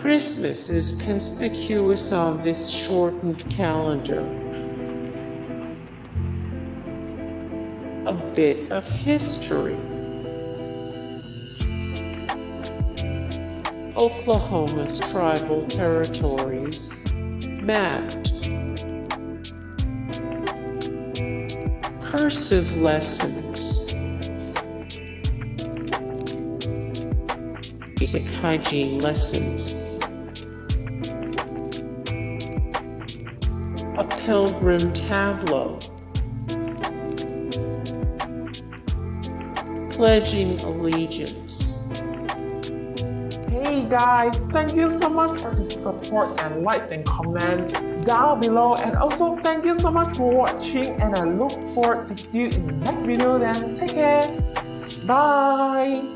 Christmas is conspicuous on this shortened calendar. A bit of history. Oklahoma's tribal territories mapped. Cursive Lessons. Basic hygiene lessons. A Pilgrim Tableau. Pledging allegiance. Hey guys, thank you so much for the support and likes and comments down below, and also thank you so much for watching, and I look forward to see you in the next video. Then take care, bye.